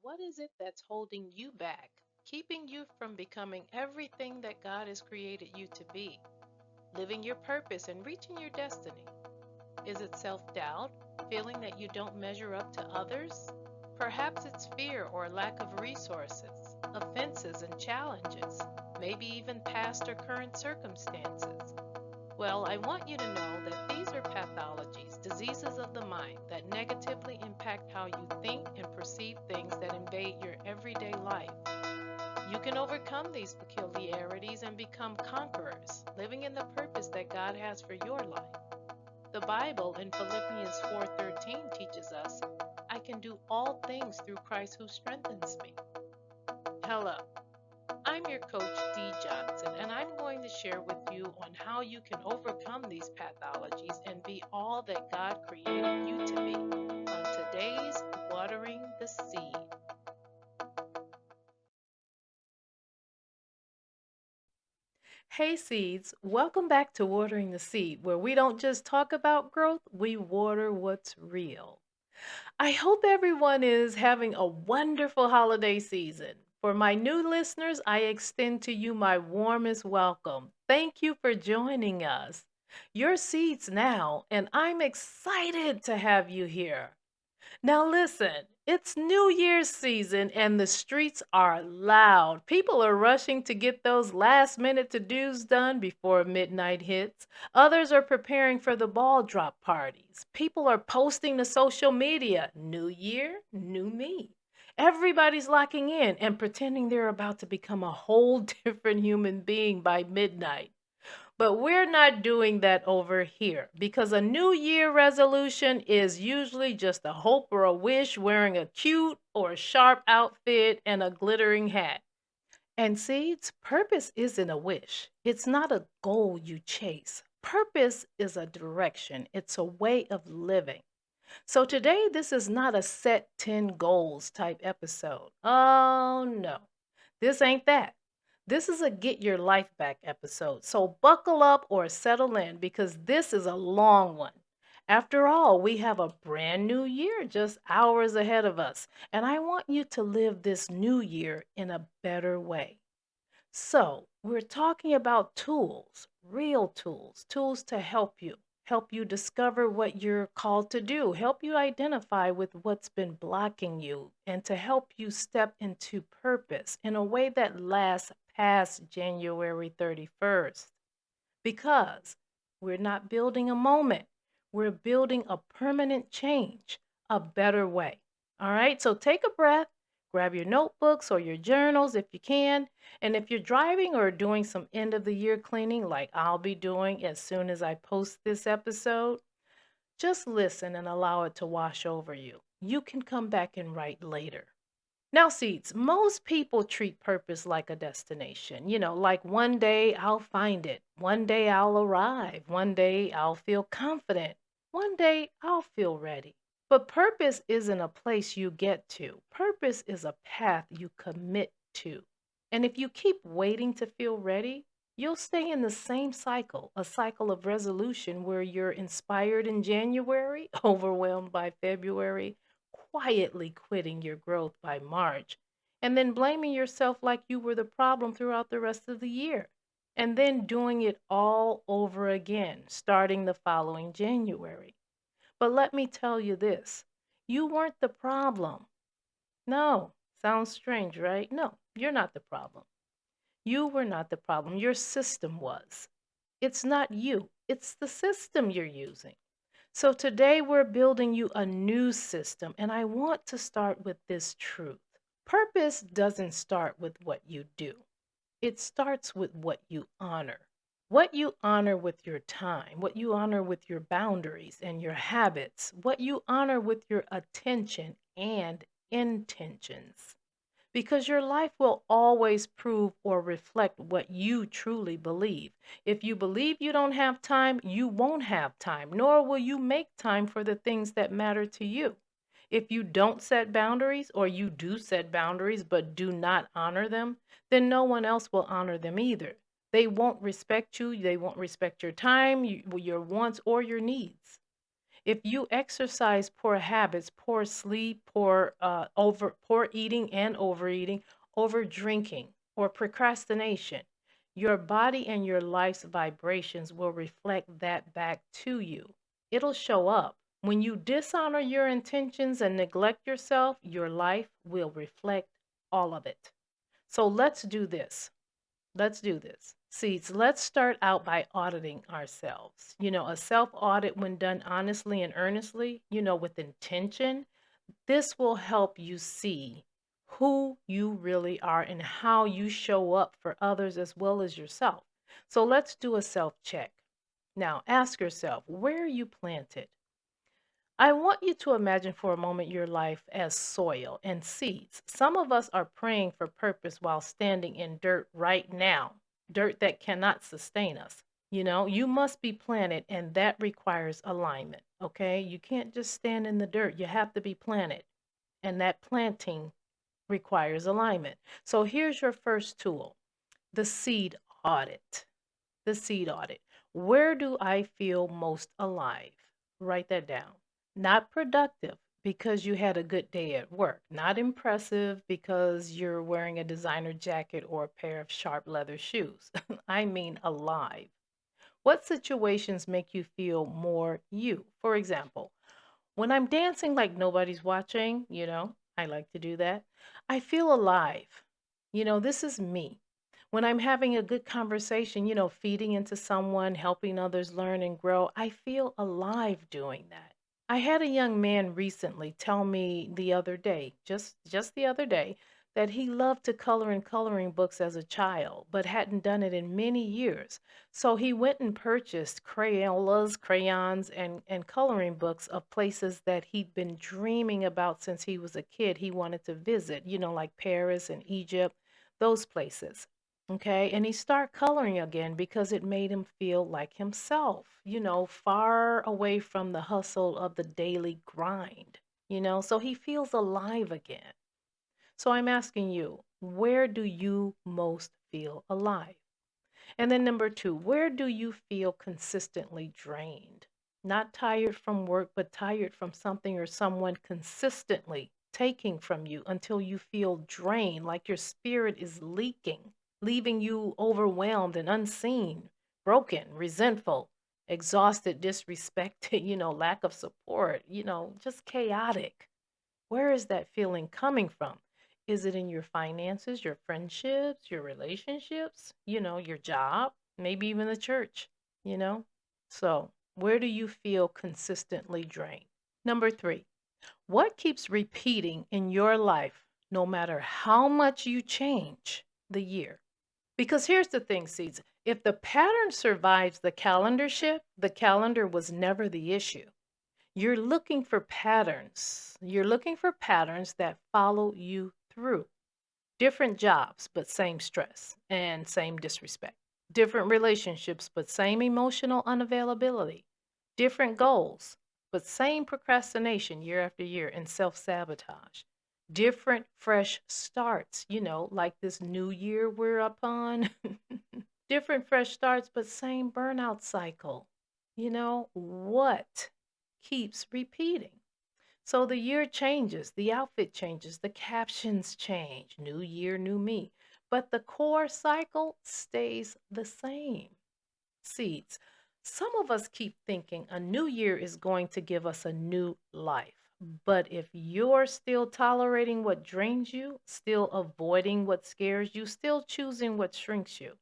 What is it that's holding you back, keeping you from becoming everything that God has created you to be, living your purpose and reaching your destiny? Is it self doubt, feeling that you don't measure up to others? Perhaps it's fear or lack of resources, offenses and challenges, maybe even past or current circumstances. Well, I want you to know that these are pathologies, diseases of the mind that negatively impact how you think and perceive things that invade your everyday life. You can overcome these peculiarities and become conquerors, living in the purpose that God has for your life. The Bible in Philippians 4:13 teaches us, I can do all things through Christ who strengthens me. Hello, I'm your coach Dee Johnson, and I'm going to share with you on how you can overcome these pathologies and be all that God created you to be on today's Watering the Seed. Hey Seeds, welcome back to Watering the Seed, where we don't just talk about growth, we water what's real. I hope everyone is having a wonderful holiday season. For my new listeners, I extend to you my warmest welcome. Thank you for joining us. Your seats now, and I'm excited to have you here. Now, listen, it's New Year's season and the streets are loud. People are rushing to get those last minute to dos done before midnight hits. Others are preparing for the ball drop parties. People are posting to social media, New Year, new me. Everybody's locking in and pretending they're about to become a whole different human being by midnight. But we're not doing that over here because a New Year resolution is usually just a hope or a wish wearing a cute or sharp outfit and a glittering hat. And seeds, purpose isn't a wish, it's not a goal you chase. Purpose is a direction, it's a way of living. So today, this is not a set 10 goals type episode. Oh no, this ain't that. This is a get your life back episode. So buckle up or settle in because this is a long one. After all, we have a brand new year just hours ahead of us, and I want you to live this new year in a better way. So, we're talking about tools, real tools, tools to help you discover what you're called to do, help you identify with what's been blocking you, and to help you step into purpose in a way that lasts past January 31st. Because we're not building a moment, we're building a permanent change, a better way. All right, so take a breath, grab your notebooks or your journals if you can. And if you're driving or doing some end of the year cleaning, like I'll be doing as soon as I post this episode, just listen and allow it to wash over you. You can come back and write later. Now, seeds, most people treat purpose like a destination. Like one day I'll find it, one day I'll arrive, one day I'll feel confident, one day I'll feel ready. But purpose isn't a place you get to, purpose is a path you commit to. And if you keep waiting to feel ready, you'll stay in the same cycle, a cycle of resolution where you're inspired in January, overwhelmed by February, quietly quitting your growth by March, and then blaming yourself like you were the problem throughout the rest of the year, and then doing it all over again, starting the following January. But let me tell you this, you weren't the problem. No, sounds strange, right? No, you're not the problem. You were not the problem. Your system was. It's not you, it's the system you're using. So today we're building you a new system, and I want to start with this truth. Purpose doesn't start with what you do, it starts with what you honor. What you honor with your time, what you honor with your boundaries and your habits, what you honor with your attention and intentions. Because your life will always prove or reflect what you truly believe. If you believe you don't have time, you won't have time, nor will you make time for the things that matter to you. If you don't set boundaries, or you do set boundaries but do not honor them, then no one else will honor them either. They won't respect you, they won't respect your time, your wants, or your needs. If you exercise poor habits, poor sleep, poor eating and overeating, over drinking, or procrastination, your body and your life's vibrations will reflect that back to you. It'll show up. When you dishonor your intentions and neglect yourself, your life will reflect all of it. So let's do this. Let's do this. Seeds, let's start out by auditing ourselves. A self audit, when done honestly and earnestly, with intention, this will help you see who you really are and how you show up for others as well as yourself. So let's do a self check. Now, ask yourself, where are you planted? I want you to imagine for a moment your life as soil and seeds. Some of us are praying for purpose while standing in dirt right now, dirt that cannot sustain us. You must be planted, and that requires alignment. Okay? You can't just stand in the dirt, you have to be planted, and that planting requires alignment. So here's your first tool, the seed audit. The seed audit. Where do I feel most alive? Write that down. Not productive because you had a good day at work. Not impressive because you're wearing a designer jacket or a pair of sharp leather shoes. I mean alive. What situations make you feel more you? For example, when I'm dancing like nobody's watching, I like to do that. I feel alive. This is me. When I'm having a good conversation, feeding into someone, helping others learn and grow, I feel alive doing that. I had a young man recently tell me the other day, just the other day, that he loved to color in coloring books as a child, but hadn't done it in many years. So he went and purchased Crayolas, crayons, and coloring books of places that he'd been dreaming about since he was a kid. He wanted to visit, like Paris and Egypt, those places. Okay, and he started coloring again because it made him feel like himself, far away from the hustle of the daily grind, so he feels alive again. So I'm asking you, where do you most feel alive? And then number two, where do you feel consistently drained? Not tired from work, but tired from something or someone consistently taking from you until you feel drained, like your spirit is leaking, leaving you overwhelmed and unseen, broken, resentful, exhausted, disrespected, lack of support, just chaotic. Where is that feeling coming from? Is it in your finances, your friendships, your relationships, your job, maybe even the church, you know? So, where do you feel consistently drained? Number three, what keeps repeating in your life no matter how much you change the year? Because here's the thing, Seeds. If the pattern survives the calendar shift, the calendar was never the issue. You're looking for patterns. You're looking for patterns that follow you through. Different jobs, but same stress and same disrespect. Different relationships, but same emotional unavailability. Different goals, but same procrastination year after year and self sabotage. Different fresh starts, like this new year we're upon. Different fresh starts, but same burnout cycle. What keeps repeating? So the year changes, the outfit changes, the captions change. New year, new me. But the core cycle stays the same. Seeds. Some of us keep thinking a new year is going to give us a new life. But if you're still tolerating what drains you, still avoiding what scares you, still choosing what shrinks you,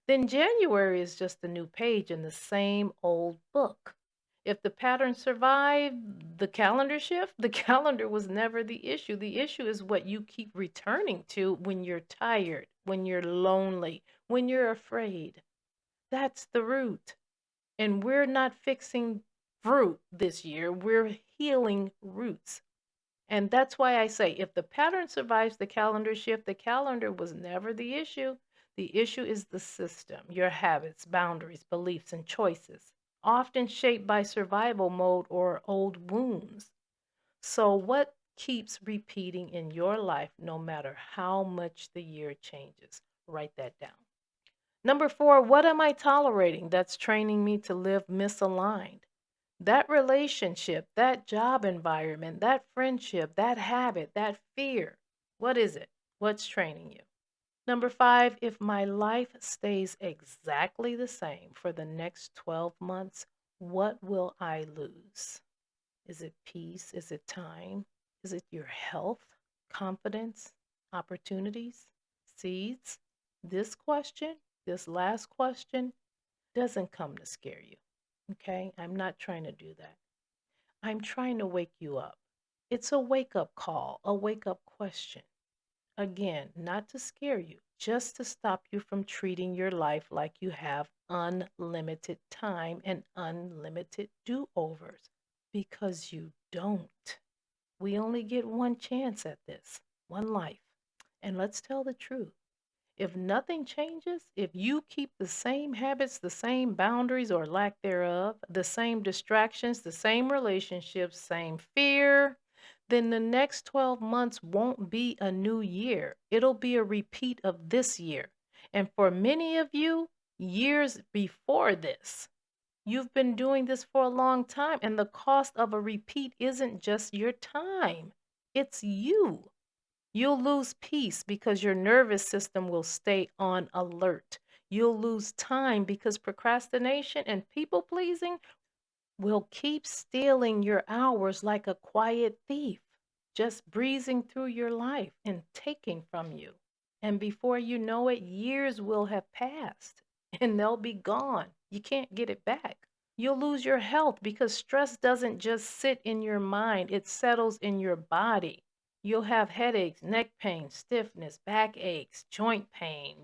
then January is just a new page in the same old book. If the pattern survived the calendar shift, the calendar was never the issue. The issue is what you keep returning to when you're tired, when you're lonely, when you're afraid. That's the root. And we're not fixing fruit this year, we're healing roots. And that's why I say if the pattern survives the calendar shift, the calendar was never the issue. The issue is the system, your habits, boundaries, beliefs, and choices, often shaped by survival mode or old wounds. So, what keeps repeating in your life no matter how much the year changes? Write that down. Number four, what am I tolerating that's training me to live misaligned? That relationship, that job environment, that friendship, that habit, that fear. What is it? What's training you? Number five, if my life stays exactly the same for the next 12 months, what will I lose? Is it peace? Is it time? Is it your health, confidence, opportunities, seeds? This question, this last question, doesn't come to scare you. Okay? I'm not trying to do that. I'm trying to wake you up. It's a wake up call, a wake up question. Again, not to scare you, just to stop you from treating your life like you have unlimited time and unlimited do overs, because you don't. We only get one chance at this, one life. And let's tell the truth. If nothing changes, if you keep the same habits, the same boundaries or lack thereof, the same distractions, the same relationships, same fear, then the next 12 months won't be a new year. It'll be a repeat of this year. And for many of you, years before this, you've been doing this for a long time. And the cost of a repeat isn't just your time, it's you. You'll lose peace because your nervous system will stay on alert. You'll lose time because procrastination and people pleasing will keep stealing your hours like a quiet thief, just breezing through your life and taking from you. And before you know it, years will have passed and they'll be gone. You can't get it back. You'll lose your health because stress doesn't just sit in your mind, it settles in your body. You'll have headaches, neck pain, stiffness, back aches, joint pain,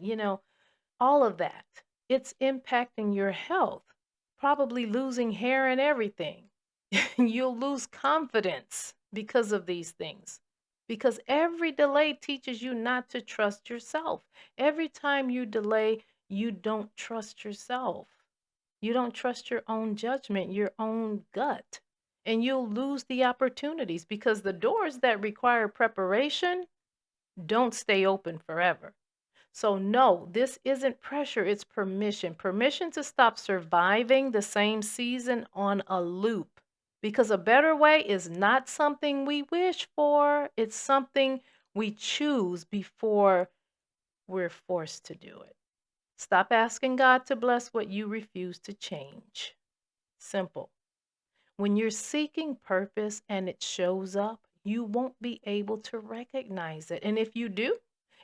all of that. It's impacting your health, probably losing hair and everything. You'll lose confidence because of these things. Because every delay teaches you not to trust yourself. Every time you delay, you don't trust yourself. You don't trust your own judgment, your own gut. And you'll lose the opportunities because the doors that require preparation don't stay open forever. So, no, this isn't pressure, it's permission. Permission to stop surviving the same season on a loop. Because a better way is not something we wish for, it's something we choose before we're forced to do it. Stop asking God to bless what you refuse to change. Simple. When you're seeking purpose and it shows up, you won't be able to recognize it. And if you do,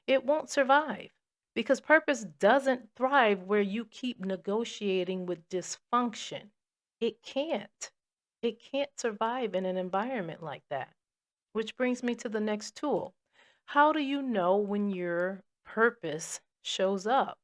it won't survive because purpose doesn't thrive where you keep negotiating with dysfunction. It can't. It can't survive in an environment like that. Which brings me to the next tool. How do you know when your purpose shows up?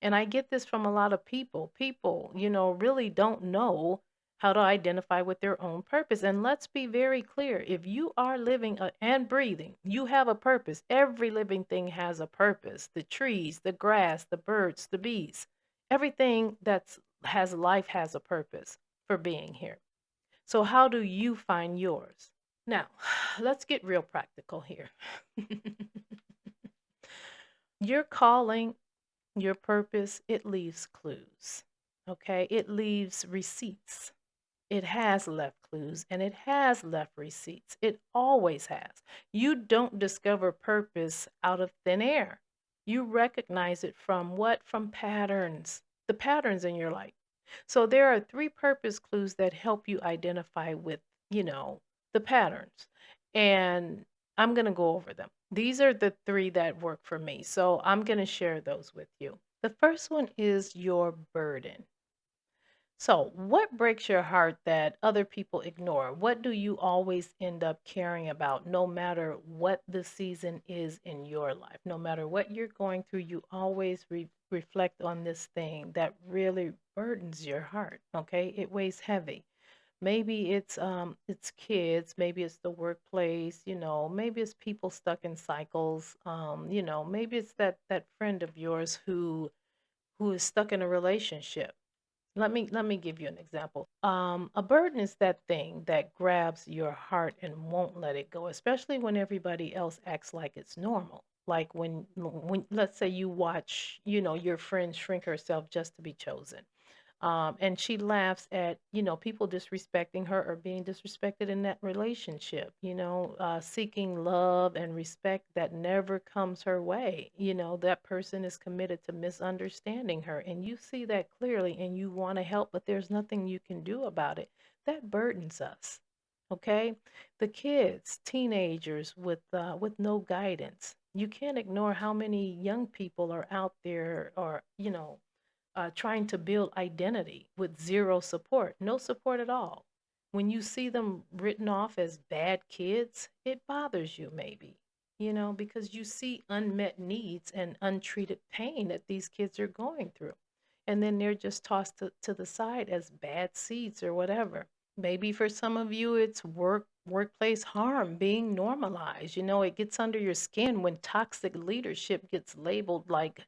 And I get this from a lot of people. People, really don't know how to identify with their own purpose. And let's be very clear, if you are living and breathing, you have a purpose. Every living thing has a purpose. The trees, the grass, the birds, the bees, everything that has life has a purpose for being here. So, how do you find yours? Now, let's get real practical here. Your calling, your purpose, it leaves clues. Okay? It leaves receipts. It has left clues and it has left receipts. It always has. You don't discover purpose out of thin air. You recognize it from what? From patterns, the patterns in your life. So there are three purpose clues that help you identify with, the patterns. And I'm going to go over them. These are the three that work for me. So I'm going to share those with you. The first one is your burden. So, what breaks your heart that other people ignore? What do you always end up caring about, no matter what the season is in your life? No matter what you're going through, you always reflect on this thing that really burdens your heart. Okay, it weighs heavy. Maybe it's kids, maybe it's the workplace, maybe it's people stuck in cycles, maybe it's that friend of yours who is stuck in a relationship. Let me give you an example. A burden is that thing that grabs your heart and won't let it go, especially when everybody else acts like it's normal. Like when let's say you watch, your friend shrink herself just to be chosen. And she laughs at, people disrespecting her or being disrespected in that relationship, seeking love and respect that never comes her way. That person is committed to misunderstanding her. And you see that clearly and you want to help, but there's nothing you can do about it. That burdens us. Okay? The kids, teenagers with no guidance. You can't ignore how many young people are out there or, trying to build identity with zero support, no support at all. When you see them written off as bad kids, it bothers you maybe, because you see unmet needs and untreated pain that these kids are going through. And then they're just tossed to the side as bad seeds or whatever. Maybe for some of you, it's workplace harm being normalized. It gets under your skin when toxic leadership gets labeled like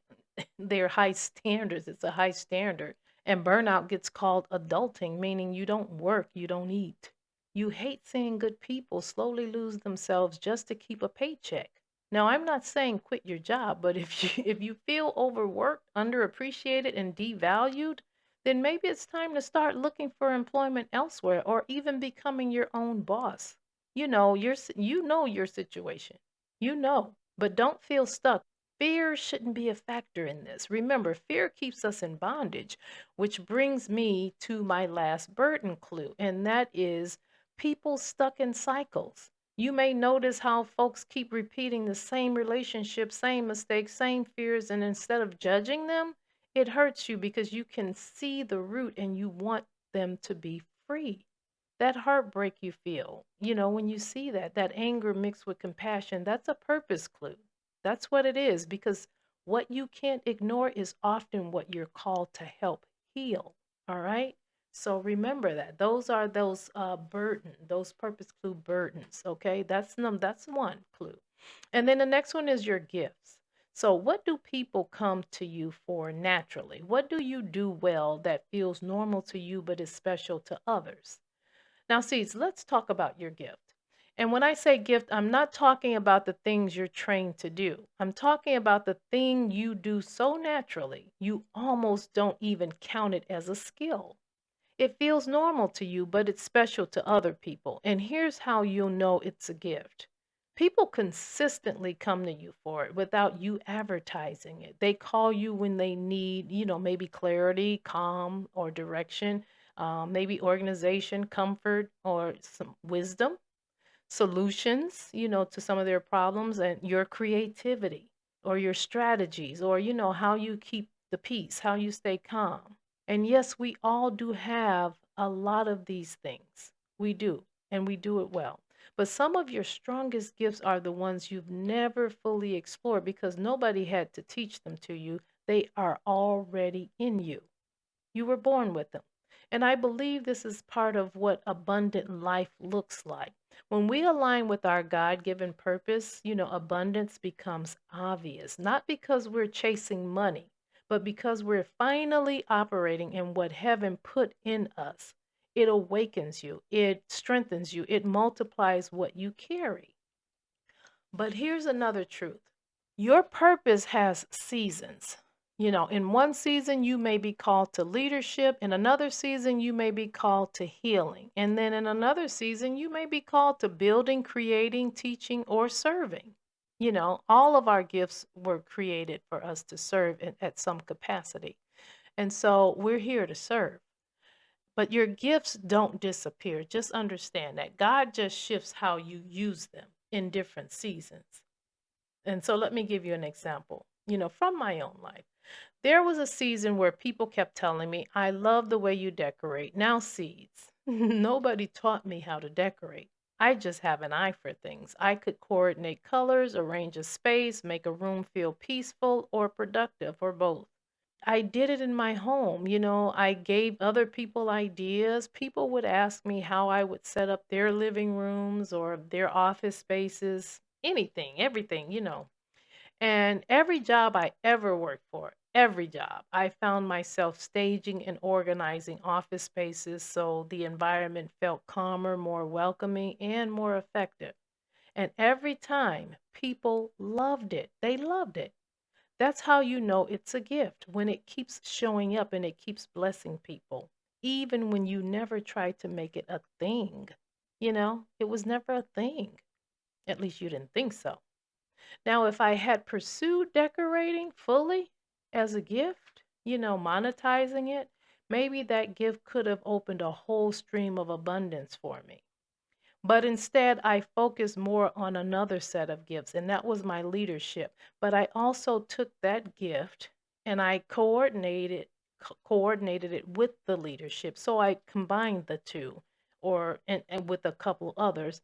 they're high standards. It's a high standard. And burnout gets called adulting, meaning you don't work, you don't eat. You hate seeing good people slowly lose themselves just to keep a paycheck. Now, I'm not saying quit your job, but if you feel overworked, underappreciated, and devalued, then maybe it's time to start looking for employment elsewhere or even becoming your own boss. You know your situation. But don't feel stuck. Fear shouldn't be a factor in this. Remember, fear keeps us in bondage, which brings me to my last burden clue, and that is people stuck in cycles. You may notice how folks keep repeating the same relationship, same mistakes, same fears, and instead of judging them, it hurts you because you can see the root and you want them to be free. That heartbreak you feel, when you see that anger mixed with compassion, that's a purpose clue. That's what it is, because what you can't ignore is often what you're called to help heal. All right. So remember that those are those purpose clue burdens. Okay. That's one clue. And then the next one is your gifts. So, what do people come to you for naturally? What do you do well that feels normal to you but is special to others? Now, Seeds, let's talk about your gift. And when I say gift, I'm not talking about the things you're trained to do. I'm talking about the thing you do so naturally, you almost don't even count it as a skill. It feels normal to you, but it's special to other people. And here's how you'll know it's a gift. People consistently come to you for it without you advertising it. They call you when they need, maybe clarity, calm, or direction, maybe organization, comfort, or some wisdom, solutions, to some of their problems, and your creativity or your strategies, or, how you keep the peace, how you stay calm. And yes, we all do have a lot of these things. We do, and we do it well. But some of your strongest gifts are the ones you've never fully explored because nobody had to teach them to you. They are already in you. You were born with them. And I believe this is part of what abundant life looks like. When we align with our God given purpose, abundance becomes obvious, not because we're chasing money, but because we're finally operating in what heaven put in us. It awakens you, it strengthens you, it multiplies what you carry. But here's another truth: your purpose has seasons. In one season, you may be called to leadership. In another season, you may be called to healing. And then in another season, you may be called to building, creating, teaching, or serving. All of our gifts were created for us to serve at some capacity. And so we're here to serve. But your gifts don't disappear. Just understand that God just shifts how you use them in different seasons. And so let me give you an example, from my own life. There was a season where people kept telling me, I love the way you decorate. Now, Seeds. Nobody taught me how to decorate. I just have an eye for things. I could coordinate colors, arrange a space, make a room feel peaceful or productive, or both. I did it in my home. I gave other people ideas. People would ask me how I would set up their living rooms or their office spaces, anything, everything. And every job I ever worked for, every job, I found myself staging and organizing office spaces so the environment felt calmer, more welcoming, and more effective. And every time, people loved it. They loved it. That's how you know it's a gift, when it keeps showing up and it keeps blessing people, even when you never tried to make it a thing. It was never a thing. At least you didn't think so. Now, if I had pursued decorating fully as a gift, monetizing it, maybe that gift could have opened a whole stream of abundance for me. But instead, I focused more on another set of gifts, and that was my leadership. But I also took that gift and I coordinated it with the leadership. So I combined the two, and with a couple others,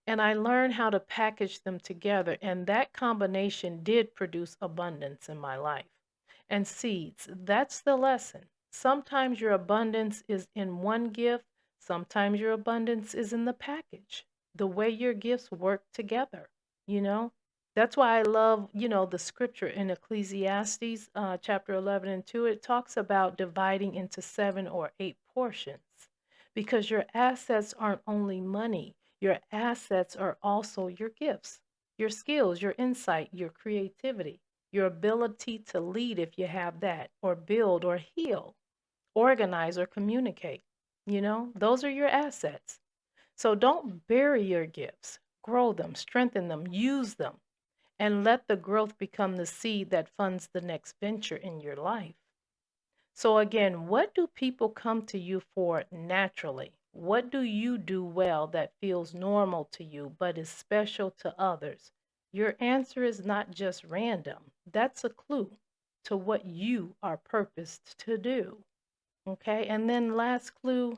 and I learned how to package them together, and that combination did produce abundance in my life. And seeds, that's the lesson. Sometimes your abundance is in one gift, sometimes your abundance is in the package, the way your gifts work together, you know? That's why I love, the scripture in Ecclesiastes chapter 11 and 2. It talks about dividing into 7 or 8 portions, because your assets aren't only money, your assets are also your gifts, your skills, your insight, your creativity, your ability to lead if you have that, or build or heal, organize or communicate. Those are your assets. So don't bury your gifts, grow them, strengthen them, use them, and let the growth become the seed that funds the next venture in your life. So, again, what do people come to you for naturally? What do you do well that feels normal to you but is special to others? Your answer is not just random, that's a clue to what you are purposed to do. Okay, and then last clue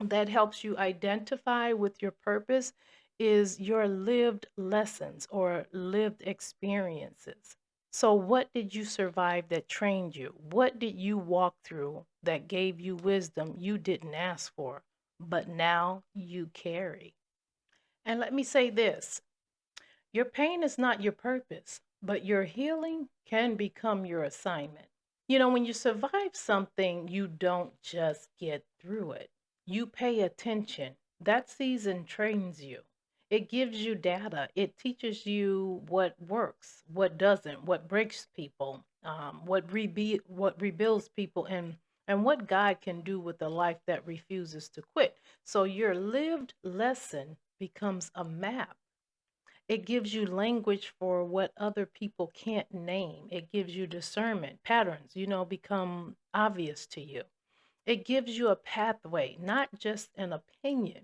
that helps you identify with your purpose is your lived lessons or lived experiences. So, what did you survive that trained you? What did you walk through that gave you wisdom you didn't ask for, but now you carry? And let me say this, your pain is not your purpose, but your healing can become your assignment. When you survive something, you don't just get through it. You pay attention. That season trains you. It gives you data. It teaches you what works, what doesn't, what breaks people, what rebuilds people, and what God can do with a life that refuses to quit. So your lived lesson becomes a map. It gives you language for what other people can't name. It gives you discernment. Patterns, become obvious to you. It gives you a pathway, not just an opinion.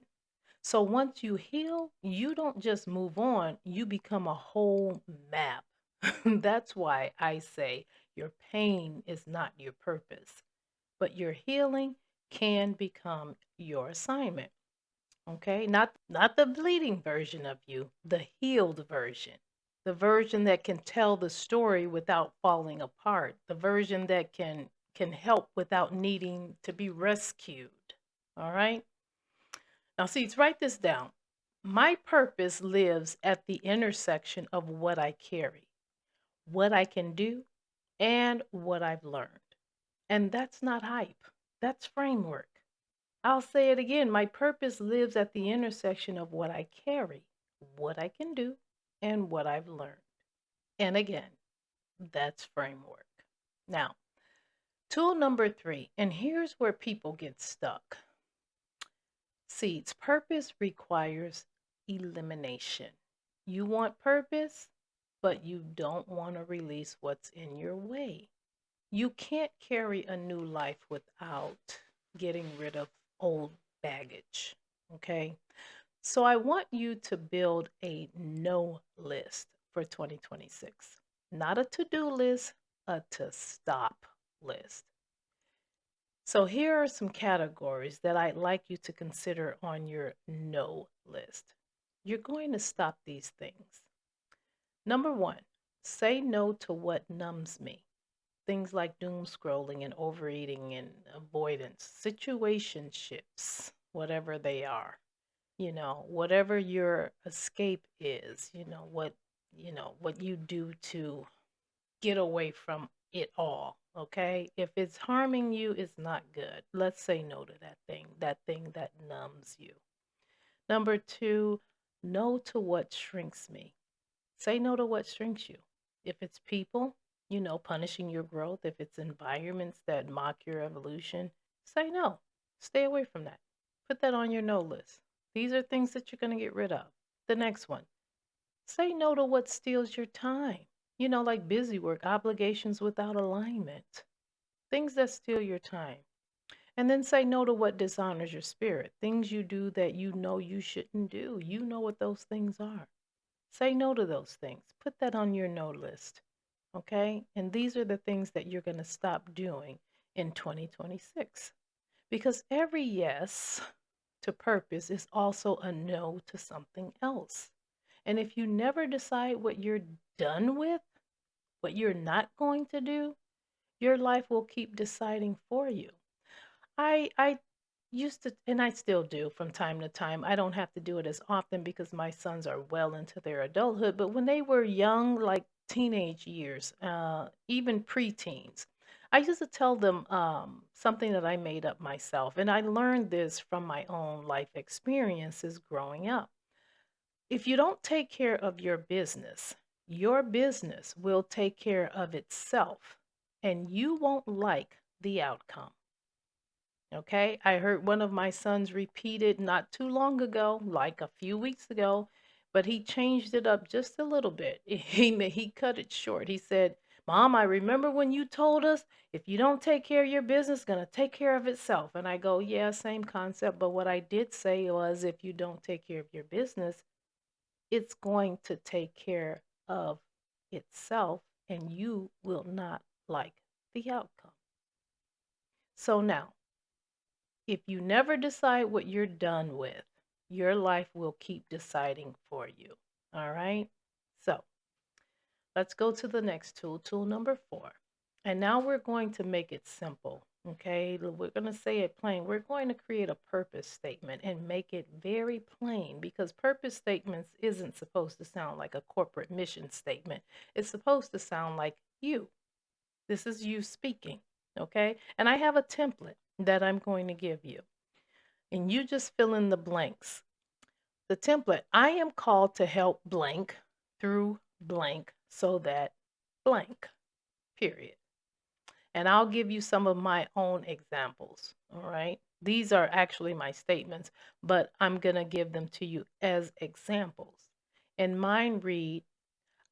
So once you heal, you don't just move on, you become a whole map. That's why I say your pain is not your purpose, but your healing can become your assignment. Okay, not the bleeding version of you, the healed version. The version that can tell the story without falling apart. The version that can help without needing to be rescued. All right? Now, see, write this down. My purpose lives at the intersection of what I carry, what I can do, and what I've learned. And that's not hype. That's framework. I'll say it again. My purpose lives at the intersection of what I carry, what I can do, and what I've learned. And again, that's framework. Now, tool number 3, and here's where people get stuck. Seeds, purpose requires elimination. You want purpose, but you don't want to release what's in your way. You can't carry a new life without getting rid of old baggage. Okay. So I want you to build a no list for 2026. Not a to do list, a to stop list. So here are some categories that I'd like you to consider on your no list. You're going to stop these things. Number 1, say no to what numbs me. Things like doom scrolling and overeating and avoidance, situationships, whatever they are. Whatever your escape is, what you do to get away from it all, okay? If it's harming you, it's not good. Let's say no to that thing that numbs you. Number 2, no to what shrinks me. Say no to what shrinks you. If it's people, punishing your growth, if it's environments that mock your evolution, say no. Stay away from that. Put that on your no list. These are things that you're going to get rid of. The next one, say no to what steals your time. Like busy work, obligations without alignment, things that steal your time. And then say no to what dishonors your spirit, things you do that you know you shouldn't do. You know what those things are. Say no to those things. Put that on your no list. Okay? And these are the things that you're going to stop doing in 2026. Because every yes to purpose is also a no to something else. And if you never decide what you're done with, what you're not going to do, your life will keep deciding for you. I used to, and I still do from time to time. I don't have to do it as often because my sons are well into their adulthood. But when they were young, like teenage years, even preteens, I used to tell them something that I made up myself. And I learned this from my own life experiences growing up. If you don't take care of your business will take care of itself, and you won't like the outcome. Okay, I heard one of my sons repeat it not too long ago, like a few weeks ago, but he changed it up just a little bit. He cut it short. He said, "Mom, I remember when you told us if you don't take care of your business, it's gonna take care of itself." And I go, "Yeah, same concept, but what I did say was if you don't take care of your business, it's going to take care of itself, and you will not like the outcome." So now, if you never decide what you're done with, your life will keep deciding for you. All right? So let's go to the next tool, tool number 4. And now we're going to make it simple. Okay? We're going to say it plain. We're going to create a purpose statement and make it very plain, because purpose statements isn't supposed to sound like a corporate mission statement. It's supposed to sound like you. This is you speaking. Okay? And I have a template that I'm going to give you, and you just fill in the blanks. The template: I am called to help blank through blank so that blank, period. And I'll give you some of my own examples. All right. These are actually my statements, but I'm going to give them to you as examples. And mine read,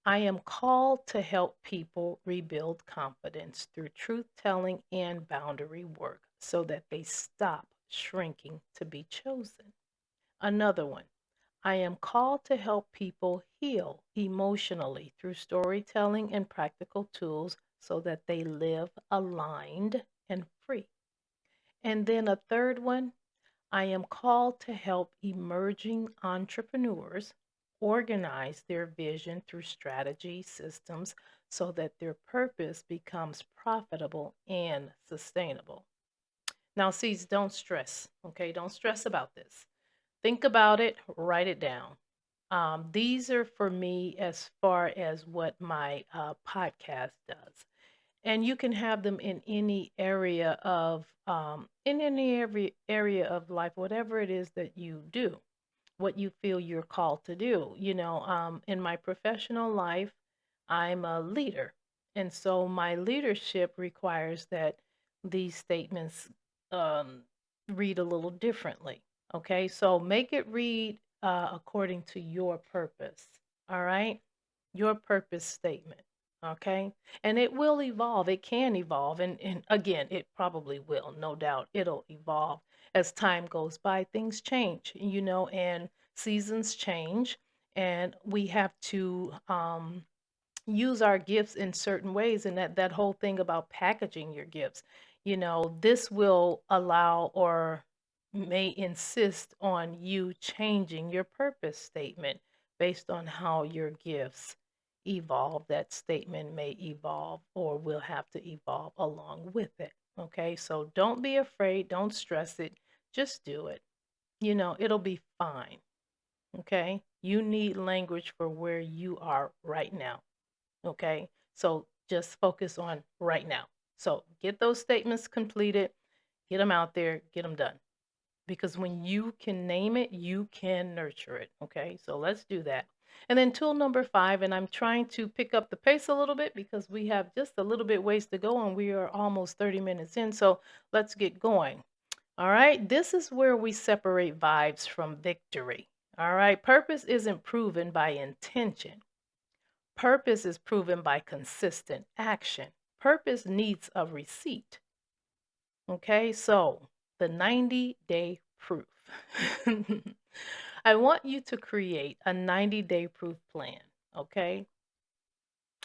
I am called to help people rebuild confidence through truth telling and boundary work so that they stop shrinking to be chosen. Another one, I am called to help people heal emotionally through storytelling and practical tools so that they live aligned and free. And then a third one, I am called to help emerging entrepreneurs organize their vision through strategy systems so that their purpose becomes profitable and sustainable. Now, seeds, don't stress, okay? Don't stress about this. Think about it, write it down. These are for me as far as what my podcast does. And you can have them in any area of every area of life, whatever it is that you do, what you feel you're called to do. In my professional life, I'm a leader, and so my leadership requires that these statements um, read a little differently. Okay, so make it read according to your purpose. All right, your purpose statement. Okay, and it will evolve. It can evolve, and again, it probably will. No doubt, it'll evolve as time goes by. Things change, and seasons change, and we have to use our gifts in certain ways. And that whole thing about packaging your gifts, this will allow or may insist on you changing your purpose statement based on how your gifts evolve. That statement may evolve or will have to evolve along with it. Okay, so don't be afraid, don't stress it, just do it. It'll be fine. Okay, you need language for where you are right now. Okay, so just focus on right now. So get those statements completed, get them out there, get them done. Because when you can name it, you can nurture it. Okay, so let's do that. And then tool number 5, and I'm trying to pick up the pace a little bit because we have just a little bit ways to go and we are almost 30 minutes in. So let's get going. All right. This is where we separate vibes from victory. All right. Purpose isn't proven by intention. Purpose is proven by consistent action. Purpose needs a receipt. Okay, so the 90-day proof. I want you to create a 90-day proof plan, okay?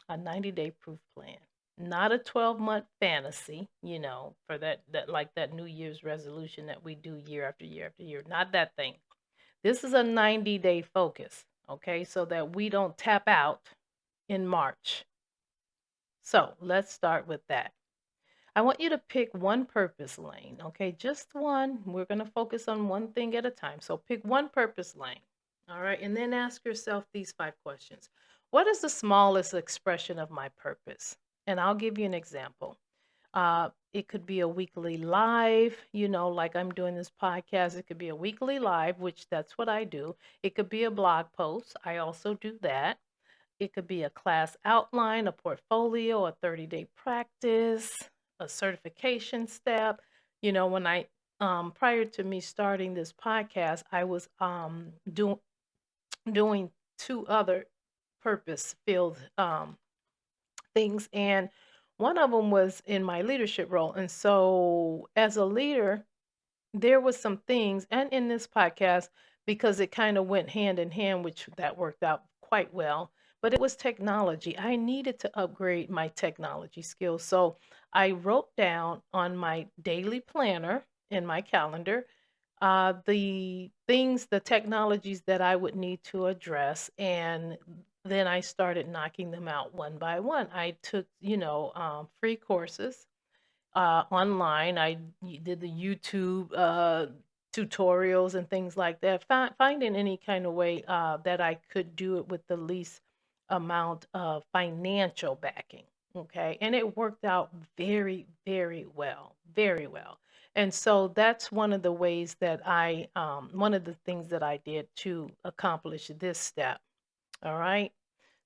A 90-day proof plan. Not a 12-month fantasy, for that like that New Year's resolution that we do year after year after year. Not that thing. This is a 90-day focus, okay? So that we don't tap out in March. So, let's start with that. I want you to pick one purpose lane, okay? Just one. We're going to focus on one thing at a time. So pick one purpose lane, all right? And then ask yourself these 5 questions. What is the smallest expression of my purpose? And I'll give you an example. It could be a weekly live, like I'm doing this podcast. It could be a weekly live, which that's what I do. It could be a blog post. I also do that. It could be a class outline, a portfolio, a 30-day practice, a certification step. When I prior to me starting this podcast, I was doing 2 other purpose filled things, and one of them was in my leadership role. And so as a leader, there was some things, and in this podcast, because it kind of went hand in hand, which that worked out quite well, but it was technology. I needed to upgrade my technology skills. So I wrote down on my daily planner in my calendar the things, the technologies that I would need to address. And then I started knocking them out one by one. I took, free courses online. I did the YouTube tutorials and things like that, finding any kind of way that I could do it with the least amount of financial backing. Okay. And it worked out very, very well, very well. And so that's one of the ways that one of the things that I did to accomplish this step. All right.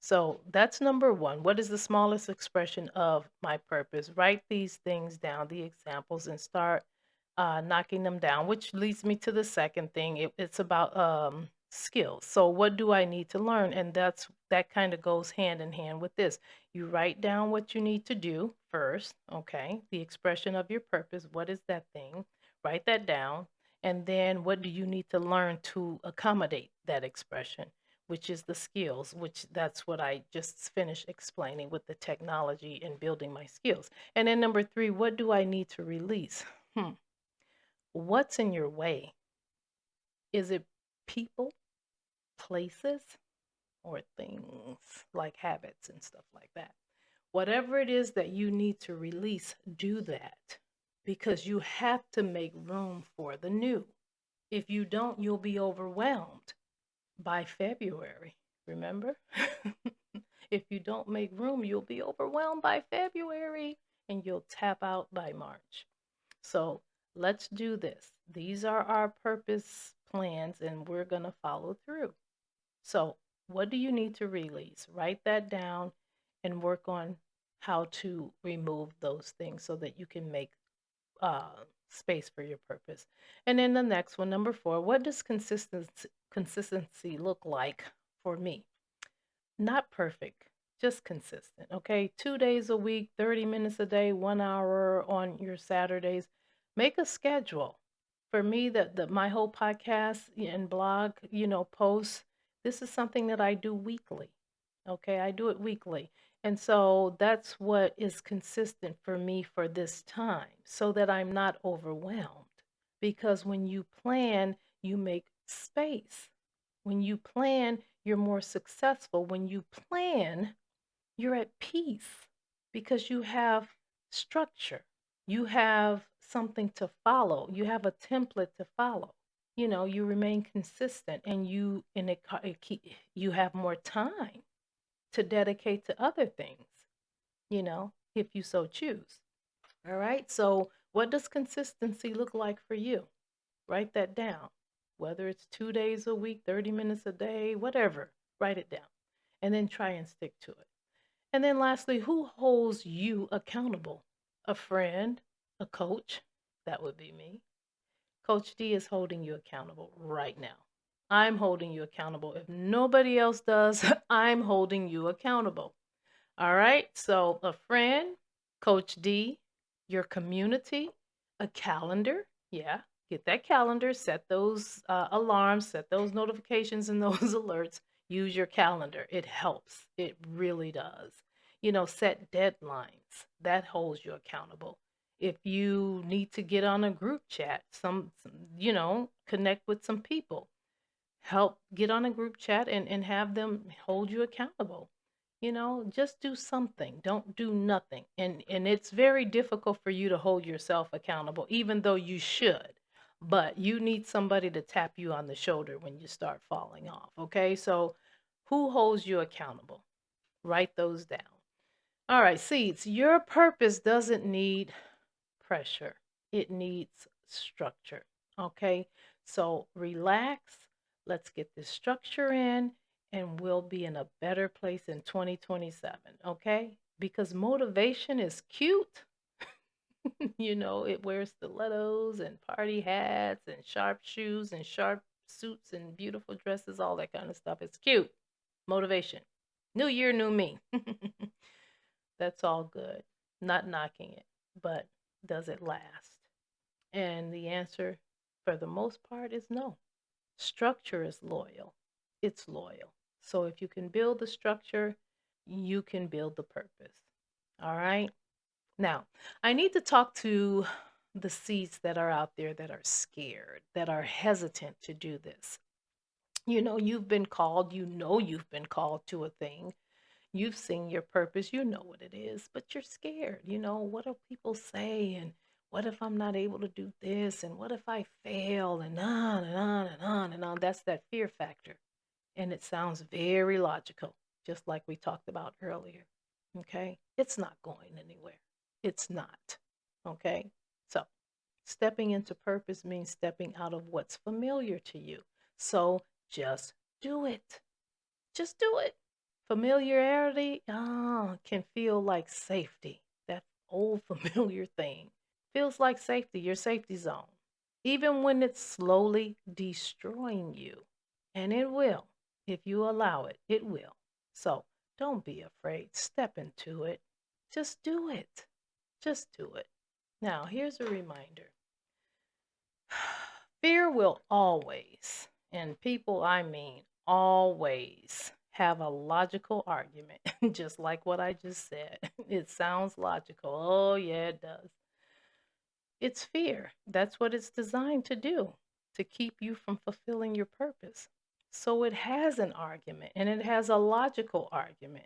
So that's number 1. What is the smallest expression of my purpose? Write these things down, the examples, and start knocking them down, which leads me to the second thing. It's about skills. So what do I need to learn? And that kind of goes hand in hand with this. You write down what you need to do first, okay? The expression of your purpose. What is that thing? Write that down. And then what do you need to learn to accommodate that expression? Which is the skills, which that's what I just finished explaining with the technology and building my skills. And then number 3, what do I need to release? What's in your way? Is it people, places, or things like habits and stuff like that? Whatever it is that you need to release, do that because you have to make room for the new. If you don't, you'll be overwhelmed by February. Remember? If you don't make room, you'll be overwhelmed by February and you'll tap out by March. So let's do this. These are our purpose plans and we're going to follow through. So, what do you need to release? Write that down and work on how to remove those things so that you can make space for your purpose. And then the next one, number 4, what does consistency look like for me? Not perfect, just consistent. Okay, 2 days a week, 30 minutes a day, 1 hour on your Saturdays. Make a schedule. For me, that my whole podcast and blog, posts. This is something that I do weekly. Okay, I do it weekly. And so that's what is consistent for me for this time so that I'm not overwhelmed. Because when you plan, you make space. When you plan, you're more successful. When you plan, you're at peace because you have structure. You have something to follow. You have a template to follow. You remain consistent and you have more time to dedicate to other things, if you so choose. All right. So, what does consistency look like for you? Write that down. Whether it's 2 days a week, 30 minutes a day, whatever. Write it down. And then try and stick to it. And then lastly, who holds you accountable? A friend, a coach, that would be me. Coach D is holding you accountable right now. I'm holding you accountable. If nobody else does, I'm holding you accountable. All right. So, a friend, Coach D, your community, a calendar. Yeah. Get that calendar, set those alarms, set those notifications and those alerts. Use your calendar. It helps. It really does. Set deadlines. That holds you accountable. If you need to get on a group chat, connect with some people, help get on a group chat and have them hold you accountable. Just do something. Don't do nothing. And it's very difficult for you to hold yourself accountable, even though you should. But you need somebody to tap you on the shoulder when you start falling off. Okay. So who holds you accountable? Write those down. All right, seeds. Your purpose doesn't need pressure, it needs structure. Okay, so relax. Let's get this structure in, and we'll be in a better place in 2027. Okay, because motivation is cute. It wears stilettos and party hats and sharp shoes and sharp suits and beautiful dresses, all that kind of stuff. It's cute. Motivation. New year, new me. That's all good. Not knocking it, but does it last? And the answer, for the most part, is no. Structure is loyal. It's loyal. So if you can build the structure, you can build the purpose. All right. Now, I need to talk to the seeds that are out there that are scared, that are hesitant to do this. You've been called, you've been called to a thing. You've seen your purpose, you know what it is, but you're scared. What do people say? And what if I'm not able to do this? And what if I fail? And on and on and on and on. That's that fear factor. And it sounds very logical, just like we talked about earlier. Okay? It's not going anywhere. It's not. Okay? So, stepping into purpose means stepping out of what's familiar to you. So, just do it. Just do it. Familiarity can feel like safety. That old familiar thing feels like safety, your safety zone, even when it's slowly destroying you. And it will. If you allow it, it will. So don't be afraid. Step into it. Just do it. Just do it. Now, here's a reminder. Fear will always, and people, I mean always, have a logical argument, just like what I just said. It sounds logical. Oh, yeah, it does. It's fear. That's what it's designed to do, to keep you from fulfilling your purpose. So it has an argument, and it has a logical argument.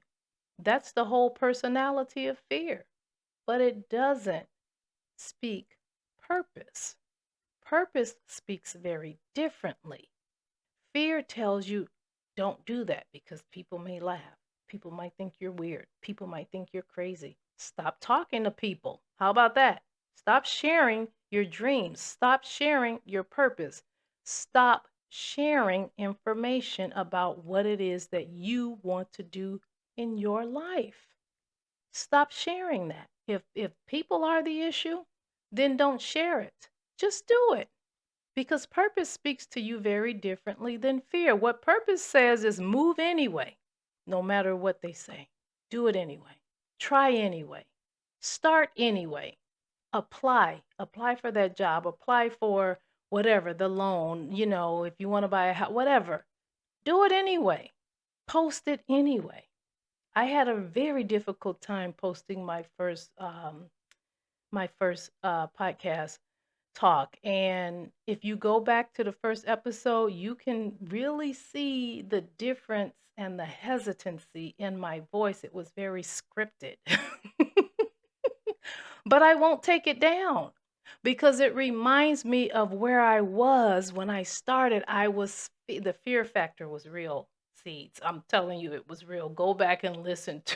That's the whole personality of fear. But it doesn't speak purpose. Purpose speaks very differently. Fear tells you don't do that because people may laugh. People might think you're weird. People might think you're crazy. Stop talking to people. How about that? Stop sharing your dreams. Stop sharing your purpose. Stop sharing information about what it is that you want to do in your life. Stop sharing that. If people are the issue, then don't share it. Just do it. Because purpose speaks to you very differently than fear. What purpose says is move anyway, no matter what they say. Do it anyway. Try anyway. Start anyway. Apply. Apply for that job. Apply for whatever, the loan, if you want to buy a house, whatever. Do it anyway. Post it anyway. I had a very difficult time posting my first podcast talk. And if you go back to the first episode, you can really see the difference and the hesitancy in my voice. It was very scripted. But I won't take it down because it reminds me of where I was when I started. The fear factor was real, seeds. I'm telling you, it was real. Go back and listen to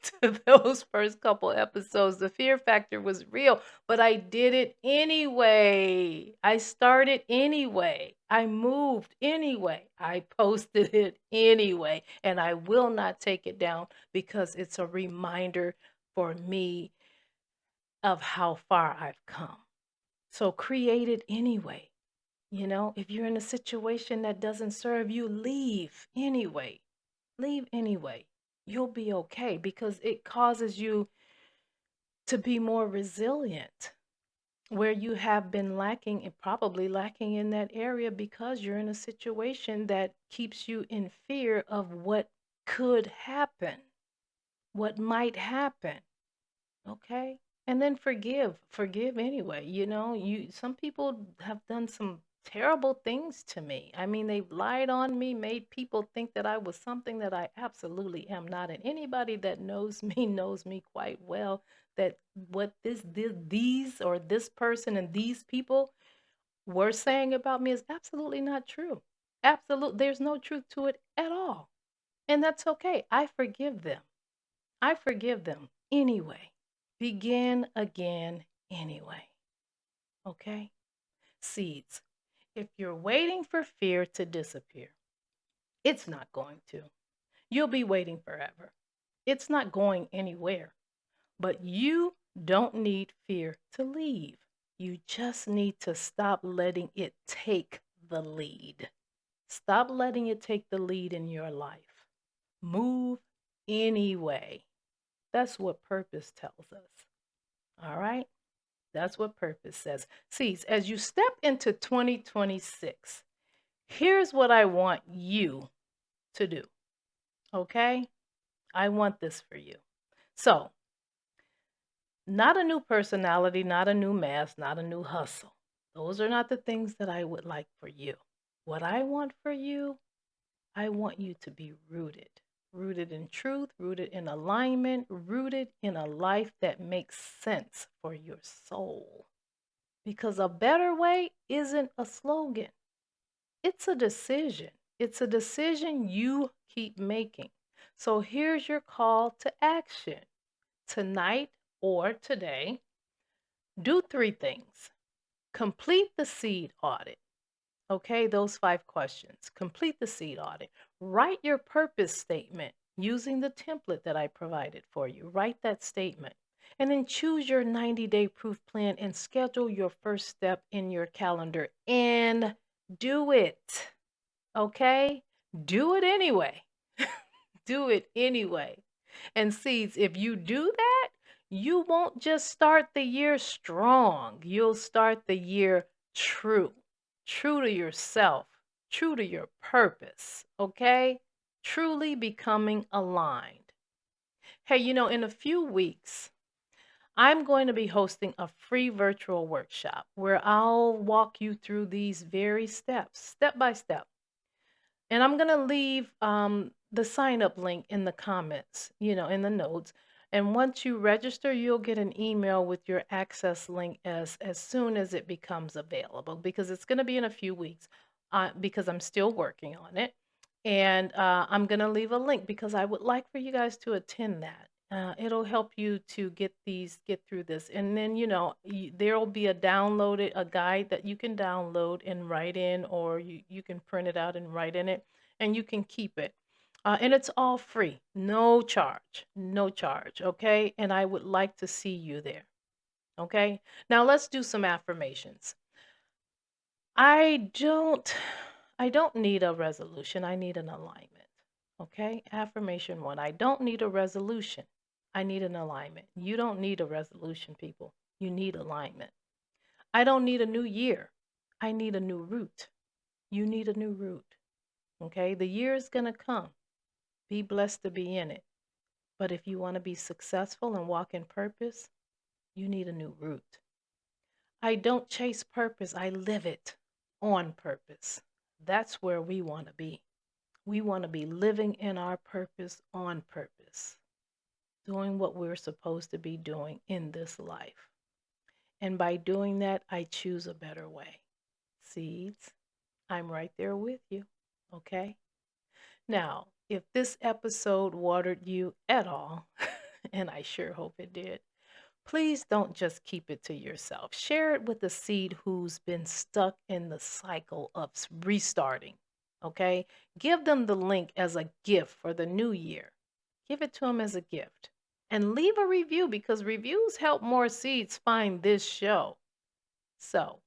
to those first couple episodes. The fear factor was real, but I did it anyway. I started anyway. I moved anyway. I posted it anyway. And I will not take it down because it's a reminder for me of how far I've come. So create it anyway. If you're in a situation that doesn't serve you, leave anyway. Leave anyway. You'll be okay because it causes you to be more resilient where you have been lacking and probably lacking in that area because you're in a situation that keeps you in fear of what could happen, what might happen. Okay. And then forgive anyway. Some people have done some terrible things to me. I mean, they've lied on me, made people think that I was something that I absolutely am not. And anybody that knows me knows me quite well that what these or this person and these people were saying about me is absolutely not true. Absolute, there's no truth to it at all. And that's okay. I forgive them. I forgive them anyway. Begin again anyway. Okay? Seeds. If you're waiting for fear to disappear, it's not going to. You'll be waiting forever. It's not going anywhere. But you don't need fear to leave. You just need to stop letting it take the lead. Stop letting it take the lead in your life. Move anyway. That's what purpose tells us. All right? That's what purpose says. See, as you step into 2026, here's what I want you to do. Okay? I want this for you. So, not a new personality, not a new mask, not a new hustle. Those are not the things that I would like for you. What I want for you, I want you to be rooted. Rooted in truth, rooted in alignment, rooted in a life that makes sense for your soul. Because a better way isn't a slogan, it's a decision. It's a decision you keep making. So here's your call to action. Tonight or today, do 3 things. Complete the seed audit. Okay, those 5 questions. Complete the seed audit. Write your purpose statement using the template that I provided for you. Write that statement. And then choose your 90-day proof plan and schedule your first step in your calendar and do it. Okay? Do it anyway. Do it anyway. And seeds, if you do that, you won't just start the year strong. You'll start the year true, true to yourself, true to your purpose, okay? Truly becoming aligned. Hey, in a few weeks, I'm going to be hosting a free virtual workshop where I'll walk you through these very steps, step by step. And I'm going to leave the sign up link in the comments, in the notes. And once you register, you'll get an email with your access link as soon as it becomes available because it's going to be in a few weeks because I'm still working on it. And I'm going to leave a link because I would like for you guys to attend that. It'll help you to get through this. And then, there'll be a guide that you can download and write in, or you can print it out and write in it, and you can keep it. And it's all free, no charge, no charge. Okay. And I would like to see you there. Okay. Now let's do some affirmations. I don't need a resolution. I need an alignment. Okay. Affirmation 1. I don't need a resolution. I need an alignment. You don't need a resolution, people. You need alignment. I don't need a new year. I need a new route. You need a new route. Okay. The year is going to come. Be blessed to be in it. But if you want to be successful and walk in purpose, you need a new route. I don't chase purpose. I live it on purpose. That's where we want to be. We want to be living in our purpose on purpose, doing what we're supposed to be doing in this life. And by doing that, I choose a better way. Seeds, I'm right there with you. Okay? Now, if this episode watered you at all, and I sure hope it did. Please don't just keep it to yourself. Share it with a seed who's been stuck in the cycle of restarting. Okay? Give them the link as a gift for the new year. Give it to them as a gift. And leave a review because reviews help more seeds find this show. So,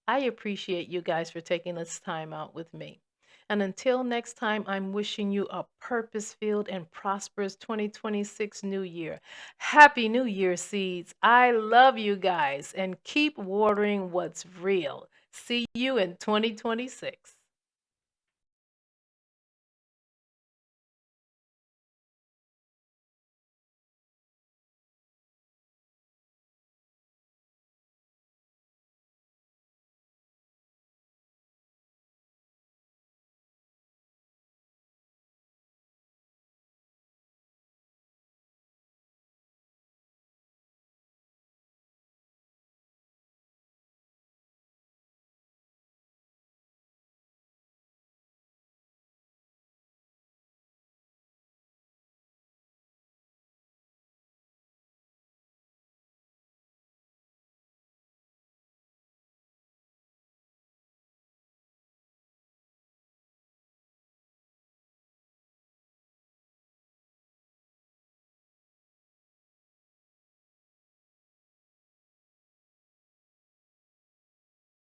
I appreciate you guys for taking this time out with me. And until next time, I'm wishing you a purpose filled and prosperous 2026 New Year. Happy New Year, seeds. I love you guys and keep watering what's real. See you in 2026.